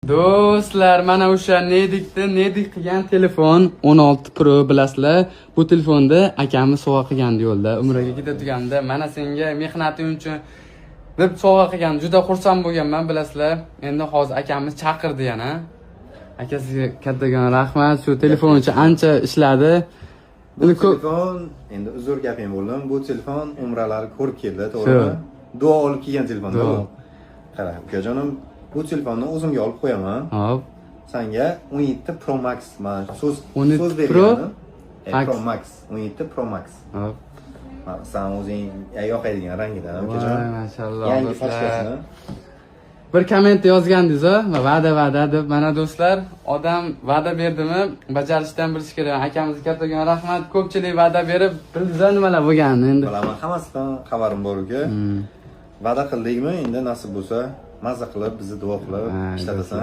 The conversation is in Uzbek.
Do'stlar, mana o'sha Nedik qilgan telefon 16 Pro bilasizlar. Bu telefonni akamiz sovg'a qilgandi yo'lda. Umraga ketayotganda, mana senga mehnating uchun deb sovg'a qilgan. Juda xursand bo'lganman, bilasizlar. Endi hozir akamiz chaqirdi yana. Akasiga kattagan rahmat. Shu telefon uchun ancha ishladi. Bu telefon, endi uzr gapim bo'ldim. Bu telefon umralarni ko'rib keldi, to'g'rimi? Duo olib kelgan telefon. Qara, ukajonim, bu telefonni o'zimga olib qo'yaman. Hop. Senga 17 Pro Max men so'z Pro Pro Max, 17 Pro Max. Hop. Sen o'zing yoqadigan rangidan, ukajon. Mashalloh. Yangi fashkasini. Bir komment yozgandingiz-a? Va'da deb. Mana do'stlar, odam va'da berdimi, bajarishdan bilish kerak. Akamizga kattagan rahmat. Ko'pchilik va'da berib, bildingizlar nimalar bo'lganini endi. Bilaman, hammasidan xabarim bor uka. Va'da qildikmi, endi nasib bo'lsa, mazza qilib, bizni duo qilib ishlatasan.